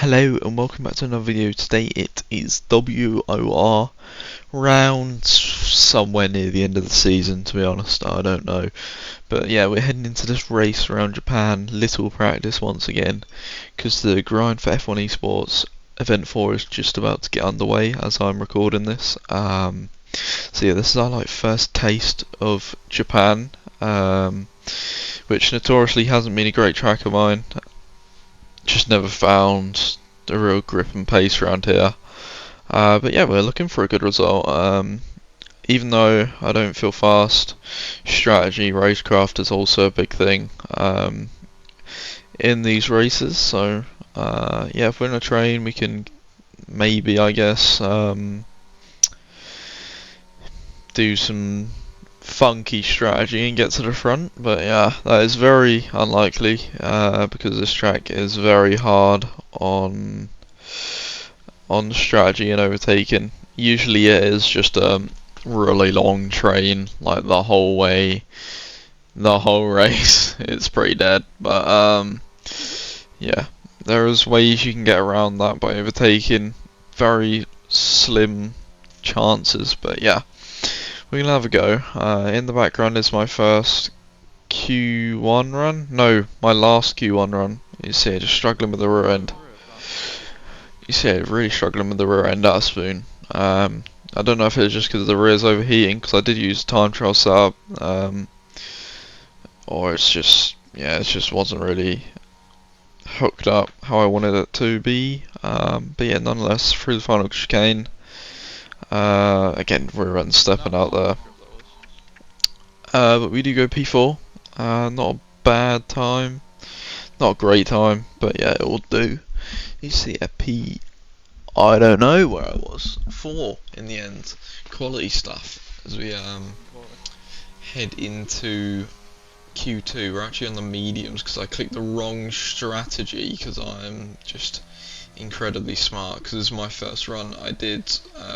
Hello and welcome back to another video. Today it is WOR round somewhere near the end of the season, to be honest, I don't know. But yeah, we're heading into this race around Japan, little practice once again, because the grind for F1 Esports Event 4 is just about to get underway as I'm recording this. So yeah, this is our first taste of Japan, which notoriously hasn't been a great track of mine. Just never found a real grip and pace around here. But yeah, we're looking for a good result. Even though I don't feel fast, strategy, racecraft is also a big thing in these races. So yeah, if we're in a train, we can maybe, I guess, do some funky strategy and get to the front. But yeah, that is very unlikely because this track is very hard on strategy and overtaking. Usually it is just a really long train, like the whole way, the whole race. It's pretty dead, but yeah, there's ways you can get around that by overtaking. Very slim chances, but yeah, we're gonna have a go. In the background is my first Q1 run. No, my last Q1 run. You see, just struggling with the rear end. You see, really struggling with the rear end out of spoon. I don't know if it's just because the rear's overheating, because I did use time trial setup, or it's just, yeah, it just wasn't really hooked up how I wanted it to be. But yeah, nonetheless, through the final chicane, again, rear end stepping out there. But we do go P4, not a bad time, not a great time, but yeah, it will do. You see a P, I don't know where I was, 4 in the end. Quality stuff as we head into Q2. We're actually on the mediums because I clicked the wrong strategy because I'm just incredibly smart, because this is my first run I did,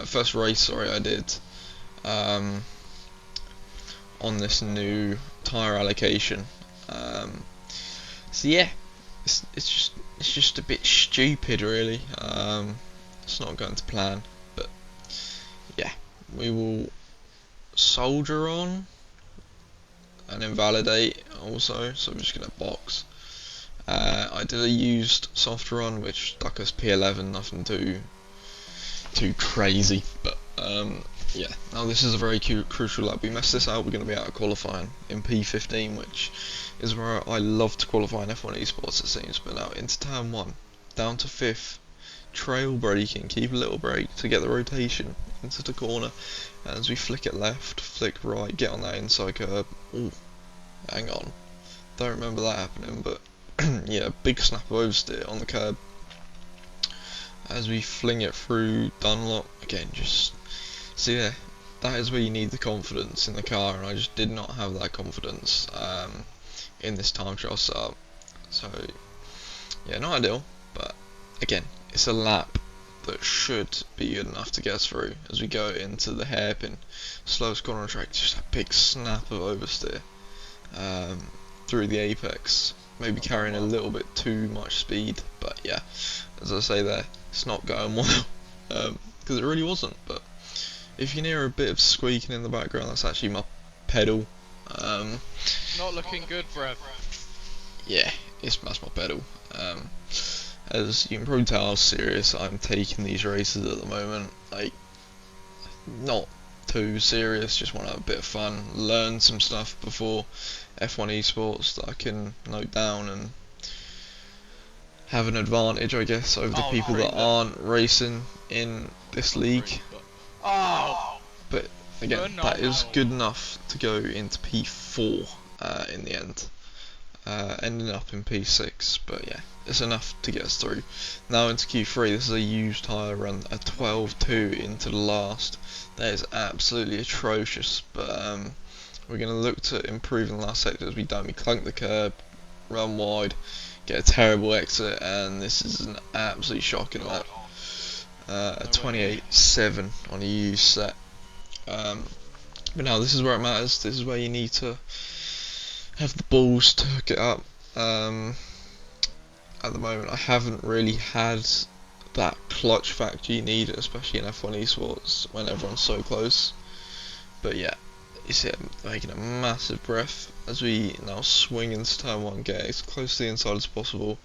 first race, sorry, I did on this new tyre allocation. So yeah, it's just a bit stupid, really. It's not going to plan, but yeah, we will soldier on and invalidate also. So I'm just gonna box. I did a used soft run which stuck us P11, nothing too crazy, but yeah, now this is a very crucial lap. We mess this out, we're going to be out of qualifying in P15, which is where I love to qualify in F1 Esports, it seems. But now into turn 1, down to 5th, trail braking, keep a little brake to get the rotation into the corner, and as we flick it left, flick right, get on that inside curb. Ooh, hang on, don't remember that happening, but yeah, big snap of oversteer on the curb as we fling it through Dunlop. Again, just see there, that is where you need the confidence in the car, and I just did not have that confidence in this time trial setup. So yeah, not ideal, but again, it's a lap that should be good enough to get us through as we go into the hairpin. Slowest corner on the track, just a big snap of oversteer through the apex, maybe carrying a little bit too much speed, but yeah, as I say there, it's not going well, because it really wasn't. But if you can hear a bit of squeaking in the background, that's actually my pedal. Not looking good, bruv. Yeah, that's my pedal. As you can probably tell how serious I'm taking these races at the moment. Like, not too serious, just want to have a bit of fun, learn some stuff before F1 Esports that I can note down and have an advantage, I guess, over the people that aren't racing in this league. But again, that is good enough to go into P4 in the end, ending up in P6, but yeah, it's enough to get us through. Now into Q3, this is a used tyre run, a 12.2 into the last. That is absolutely atrocious, but we're going to look to improve in the last sector as we don't. We clunk the curb, run wide, get a terrible exit, and this is an absolute shocking lap. A 28.7 on a used set. But now this is where it matters. This is where you need to have the balls to hook it up. at the moment. I haven't really had that clutch factor you need, especially in F1 esports when everyone's so close. But yeah, you see it making a massive breath as we now swing into turn 1, get as close to the inside as possible.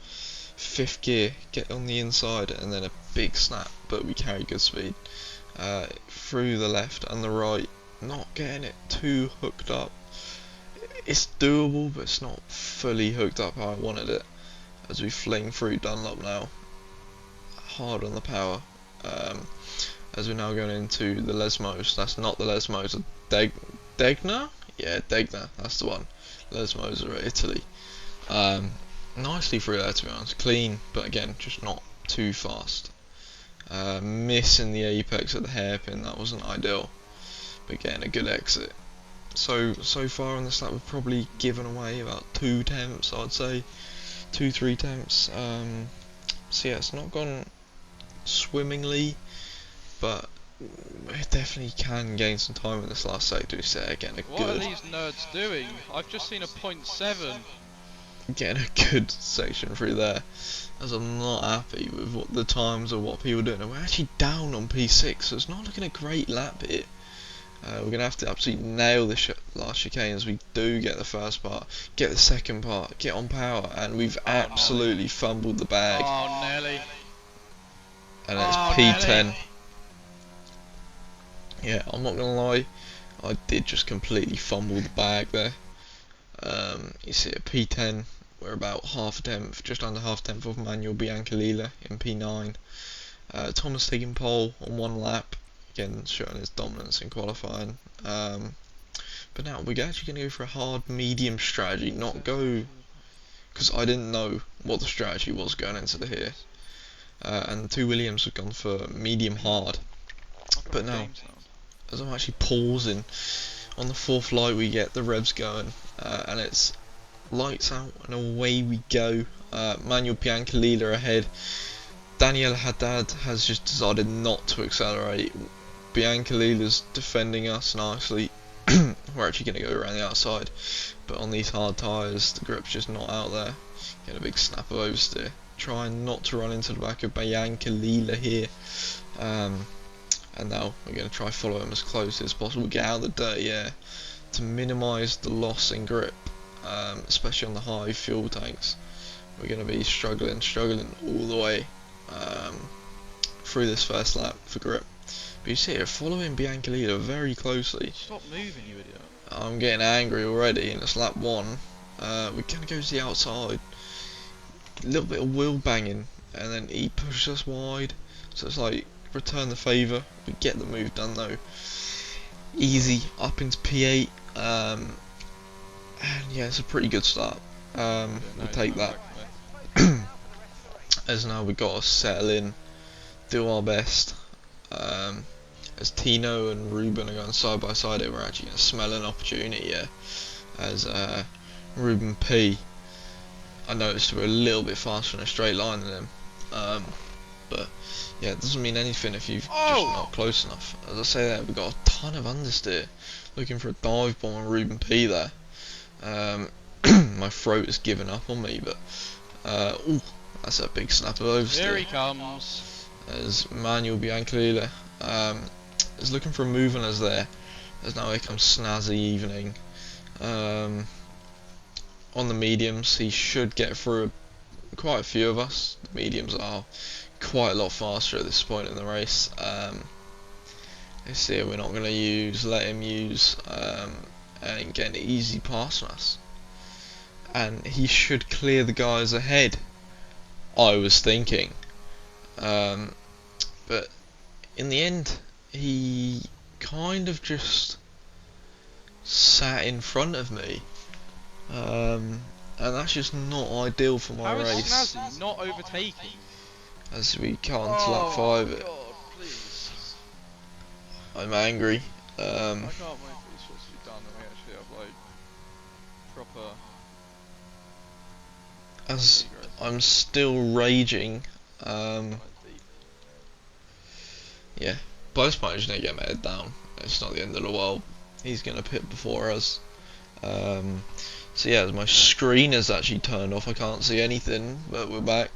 5th gear, get on the inside, and then a big snap, but we carry good speed. Through the left and the right, not getting it too hooked up. It's doable, but it's not fully hooked up how I wanted it. As we fling through Dunlop now, hard on the power. As we're now going into the Lesmos, that's not the Lesmos, Degna? Yeah, Degna, that's the one. Lesmos are Italy. Nicely through there, to be honest, clean, but again, just not too fast. Missing the apex at the hairpin, that wasn't ideal, but getting a good exit. So far on this lap, we've probably given away about 2 temps, I'd say, 2-3 temps. So yeah, it's not gone swimmingly, but we definitely can gain some time in this last sector. So getting a What are these nerds doing? I've just seen a .7. Getting a good section through there, as I'm not happy with what the times or what people are doing. And we're actually down on P6, so it's not looking a great lap here. We're going to have to absolutely nail this last chicane as we do get the first part, get the second part, get on power, and we've absolutely fumbled the bag. Oh, Nelly. And it's P10. Nelly. Yeah, I'm not going to lie, I did just completely fumble the bag there. You see a P10, we're about half a tenth, just under half a tenth of Manuel Biancalila in P9. Thomas taking pole on 1 lap, again showing his dominance in qualifying. But now we're actually going to go for a hard medium strategy, not go, because I didn't know what the strategy was going into the here. And the 2 Williams have gone for medium hard. But now, as I'm actually pausing, on the 4th light we get the revs going, and it's lights out and away we go. Manuel Biancalila ahead. Daniel Haddad has just decided not to accelerate. Biancalila's defending us nicely. We're actually going to go around the outside, but on these hard tyres the grip's just not out there. Get a big snap of oversteer. Trying not to run into the back of Biancalila here. And now we're going to try follow him as close as possible, get out of the dirty air to minimise the loss in grip, especially on the high fuel tanks. We're going to be struggling all the way through this first lap for grip. But you see here, following Biancalila very closely. Stop moving, you idiot. I'm getting angry already, and it's lap 1. We're going to go to the outside. A little bit of wheel banging, and then he pushes us wide. So it's like, return the favour. We get the move done though. Easy up into P8. And yeah, it's a pretty good start. We'll take that. As now we've got to settle in, do our best. As Tino and Ruben are going side by side here, we're actually going to smell an opportunity here. As Ruben P, I noticed we're a little bit faster in a straight line than him. But yeah, it doesn't mean anything if you've just not close enough. As I say there, we've got a ton of understeer. Looking for a dive bomb on Ruben P there. My throat has given up on me, but ooh, that's a big snap of oversteer. Here he comes. As Manuel Biancalila is looking for a move on us there. As now here comes Snazzy Evening. On the mediums, he should get through quite a few of us. The mediums are quite a lot faster at this point in the race. Let's see, we're not going to let him use and get an easy pass on us. And he should clear the guys ahead, I was thinking. But in the end, he kind of just sat in front of me. And that's just not ideal for my race. How is Snazzy not overtaking? As we come to lap 5, God, please. I'm angry. I can't wait for these shots to be done and we actually have like proper. As I'm still raging, yeah, both managed to get my head down. It's not the end of the world. He's gonna pit before us. So yeah, my screen is actually turned off. I can't see anything, but we're back.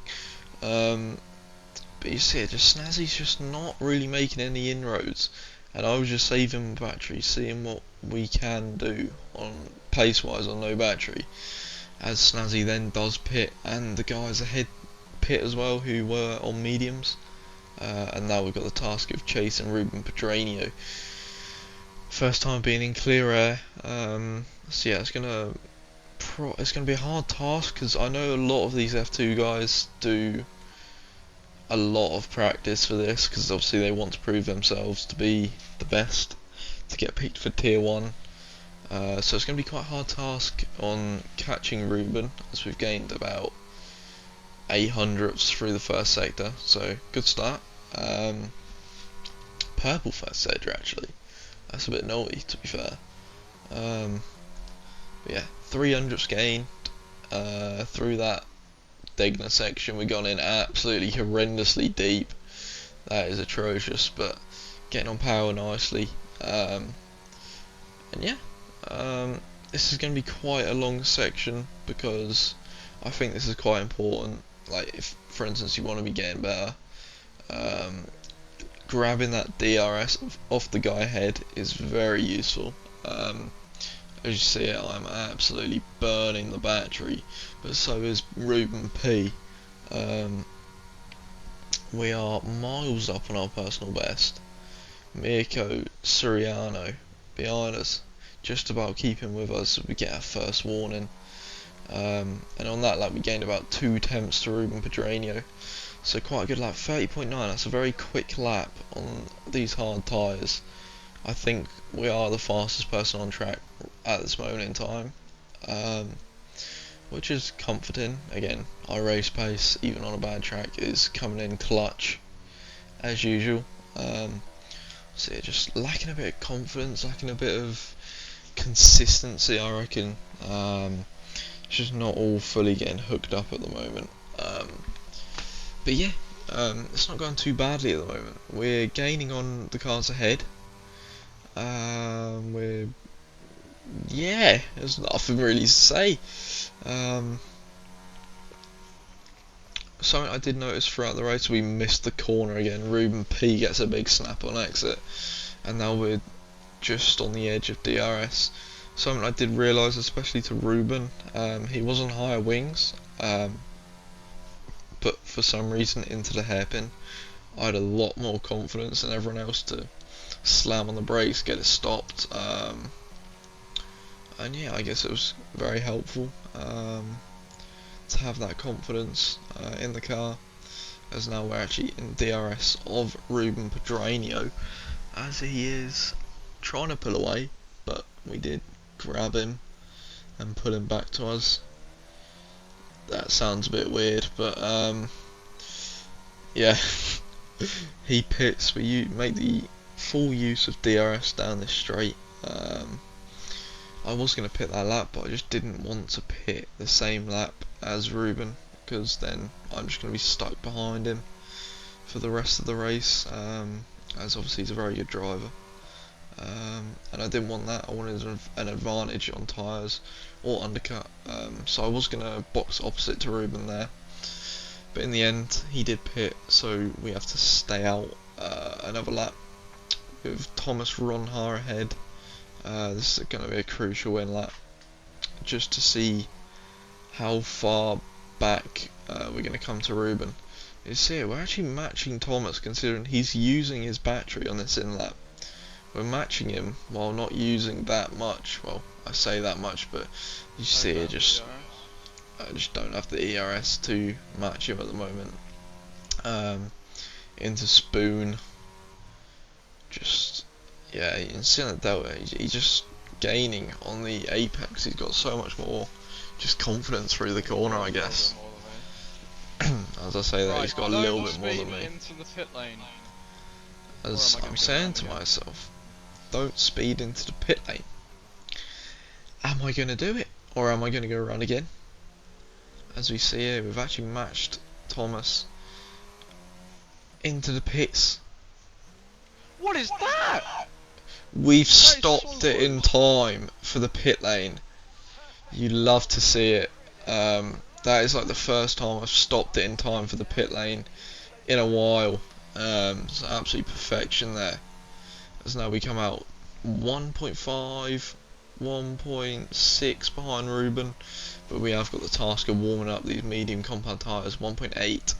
But you see it, just Snazzy's just not really making any inroads. And I was just saving battery, seeing what we can do on pace-wise on no battery. As Snazzy then does pit, and the guys ahead pit as well, who were on mediums. And now we've got the task of Chase and Ruben Pedranio. First time being in clear air. So yeah, it's gonna be a hard task because I know a lot of these F2 guys do a lot of practice for this because obviously they want to prove themselves to be the best to get picked for tier 1. So it's going to be quite a hard task on catching Ruben, as we've gained about 800ths through the first sector, so good start. Purple first sector actually, that's a bit naughty to be fair. But yeah, 300ths gained through that Degner section. We've gone in absolutely horrendously deep. That is atrocious, but getting on power nicely. And yeah, this is going to be quite a long section because I think this is quite important. Like, if for instance you want to be getting better, grabbing that DRS off the guy head is very useful. As you see it, I'm absolutely burning the battery, but so is Ruben P. We are miles up on our personal best. Mirko Suriano behind us, just about keeping with us. We get our first warning, and on that lap we gained about 2 tenths to Ruben Pedranio, so quite a good lap. 30.9, that's a very quick lap on these hard tyres. I think we are the fastest person on track at this moment in time, which is comforting. Again, our race pace, even on a bad track, is coming in clutch as usual. So yeah, just lacking a bit of confidence, lacking a bit of consistency, I reckon. It's just not all fully getting hooked up at the moment. But yeah, it's not going too badly at the moment. We're gaining on the cars ahead. Yeah, there's nothing really to say. Something I did notice throughout the race, we missed the corner again. Ruben P gets a big snap on exit, and now we're just on the edge of DRS. Something I did realise, especially to Ruben, he was on higher wings, but for some reason into the hairpin, I had a lot more confidence than everyone else to slam on the brakes, get it stopped, and yeah, I guess it was very helpful to have that confidence in the car, as now we're actually in DRS of Ruben Pedranio, as he is trying to pull away, but we did grab him and pull him back to us. That sounds a bit weird, but yeah. He pits, we make the full use of DRS down this straight. I was going to pit that lap, but I just didn't want to pit the same lap as Ruben, because then I'm just going to be stuck behind him for the rest of the race, as obviously he's a very good driver. And I didn't want that. I wanted an advantage on tyres or undercut, so I was going to box opposite to Ruben there, but in the end he did pit, so we have to stay out another lap with Thomas Ronhar ahead. This is going to be a crucial win lap, just to see how far back we're going to come to Ruben. You see it, we're actually matching Thomas, considering he's using his battery on this in lap. We're matching him while not using that much. Well, I say that much, but you see it, I just don't have the ERS to match him at the moment. Into Spoon, just yeah, you can see on the Delta, he's just gaining on the apex. He's got so much more just confidence through the corner, I guess. As I say that, he's got a little bit more than me. Into the pit lane. As I'm saying to myself, don't speed into the pit lane. Am I going to do it, or am I going to go run again? As we see here, we've actually matched Thomas into the pits. What is that? We've stopped it in time for the pit lane. You love to see it. That is like the first time I've stopped it in time for the pit lane in a while. It's absolute perfection there. As now we come out 1.5, 1.6 behind Ruben, but we have got the task of warming up these medium compound tyres. 1.8,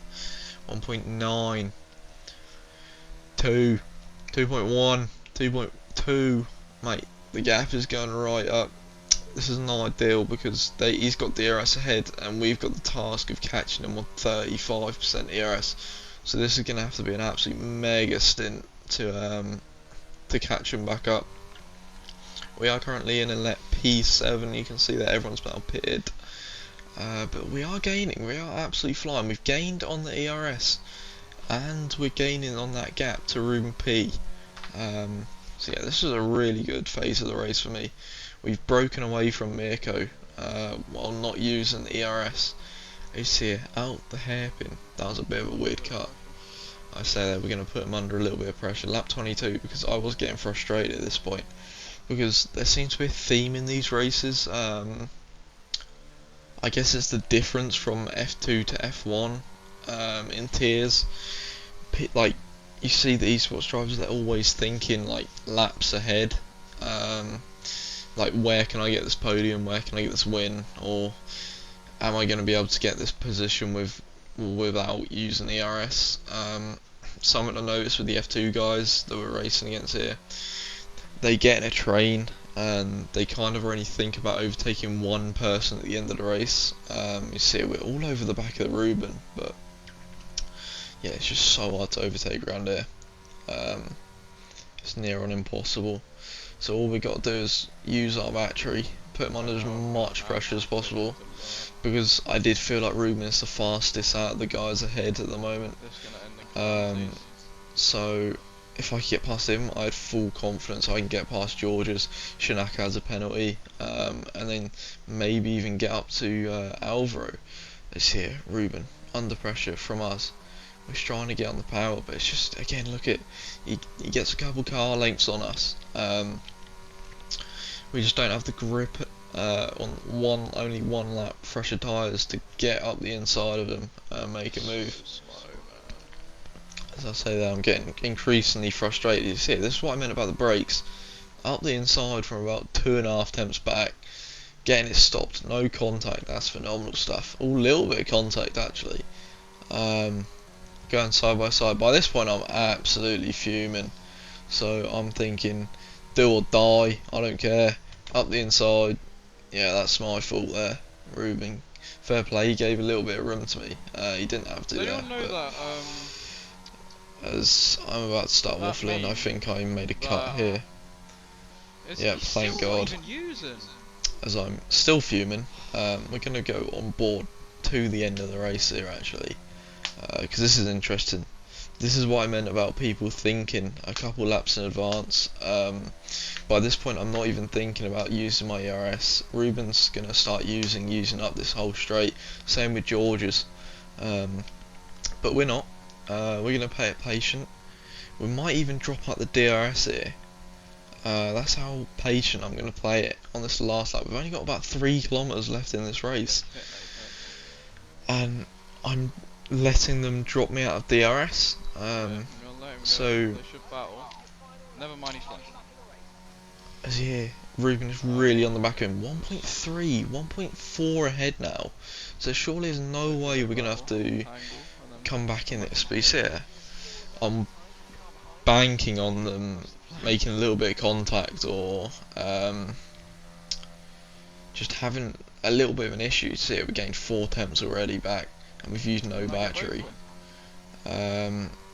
1.9, 2, 2.1, 2.2. Mate, the gap is going right up. This is not ideal because he's got DRS ahead and we've got the task of catching him on 35% ERS. So this is going to have to be an absolute mega stint to catch him back up. We are currently in a lap P7. You can see that everyone's now pitted, but we are gaining. We are absolutely flying. We've gained on the ERS and we're gaining on that gap to Ruben P. So yeah, this is a really good phase of the race for me. We've broken away from Mirko while not using the ERS. You see here, out the hairpin. That was a bit of a weird cut. I say that we're going to put him under a little bit of pressure. Lap 22, because I was getting frustrated at this point. Because there seems to be a theme in these races. I guess it's the difference from F2 to F1 in tiers. Like, you see the esports drivers, they're always thinking like laps ahead. Like, where can I get this podium? Where can I get this win? Or am I going to be able to get this position without using ERS? Something I noticed with the F2 guys that we're racing against here, they get in a train and they kind of only think about overtaking one person at the end of the race. You see we're all over the back of the Ruben, but yeah, it's just so hard to overtake around here. It's near on impossible. So all we got to do is use our battery, put him under as much pressure as possible, because I did feel like Ruben is the fastest out of the guys ahead at the moment. So if I could get past him, I had full confidence I can get past George's. Shinaka has a penalty, and then maybe even get up to Alvaro. It's here, Ruben, under pressure from us. We're trying to get on the power, but it's just, again, look at, he gets a couple car lengths on us. We just don't have the grip on only one lap fresher tyres to get up the inside of them and make a move. As I say that, I'm getting increasingly frustrated. You see, this is what I meant about the brakes. Up the inside from about 2.5 temps back, getting it stopped, no contact, that's phenomenal stuff. A little bit of contact actually. Going side by side. By this point I'm absolutely fuming. So I'm thinking, do or die, I don't care. Up the inside, yeah, that's my fault there. Ruben, fair play, he gave a little bit of room to me. He didn't have to. Does anyone know that? As I'm about to start waffling, I think I made a cut here. Yeah, thank God. As I'm still fuming, we're going to go on board to the end of the race here actually, because this is interesting. This is what I meant about people thinking a couple laps in advance. By this point I'm not even thinking about using my ERS. Ruben's going to start using up this whole straight, same with George's, but we're not. We're going to play it patient. We might even drop out the DRS here. That's how patient I'm going to play it on this last lap. We've only got about 3 kilometers left in this race, and I'm letting them drop me out of DRS. So as here, Ruben is really on the back end. 1.3, 1.4 ahead now. So surely there's no way we're going to have to come back in this. But you see here, I'm banking on them making a little bit of contact, or just having a little bit of an issue. See it, we gained 4 temps already back, and we've used no battery.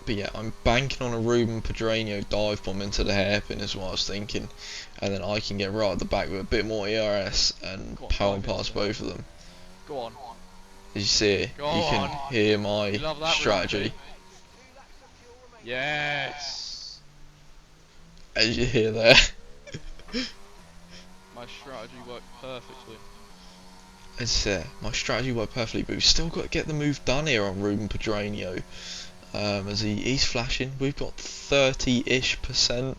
But yeah, I'm banking on a Ruben Pedreño dive bomb into the hairpin is what I was thinking, and then I can get right at the back with a bit more ERS and power past both of them. Go on. As you see, you can hear my strategy. Yes. As you hear there. My strategy worked perfectly. As my strategy worked perfectly, but we've still got to get the move done here on Ruben Pedreño. As he's flashing, we've got 30-ish%.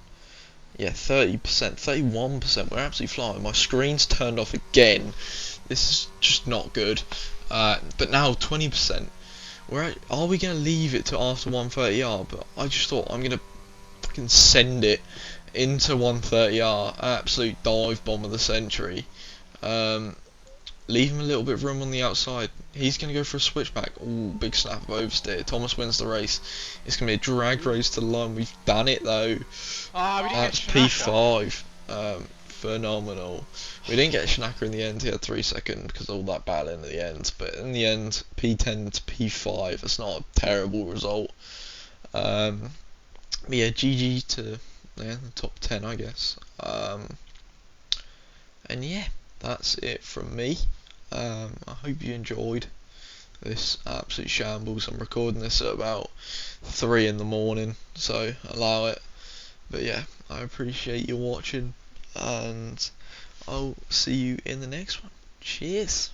yeah, 30%, 31%. We're absolutely flying. My screen's turned off again. This is just not good. But now 20%. Are we gonna leave it to after 130R? But I just thought I'm gonna fucking send it into 130R. Absolute dive bomb of the century. Leave him a little bit of room on the outside. He's going to go for a switchback. Ooh, big snap of oversteer. Thomas wins the race. It's going to be a drag race to the line. We've done it though. Ah, we didn't get That's Schnacker. P5. Phenomenal. We didn't get Schnacker in the end. He had 3 seconds because of all that battling at the end. But in the end, P10 to P5. That's not a terrible result. But yeah, GG to the top 10, I guess. And yeah, that's it from me. I hope you enjoyed this absolute shambles. I'm recording this at about 3 in the morning, so allow it. But yeah, I appreciate you watching, and I'll see you in the next one. Cheers.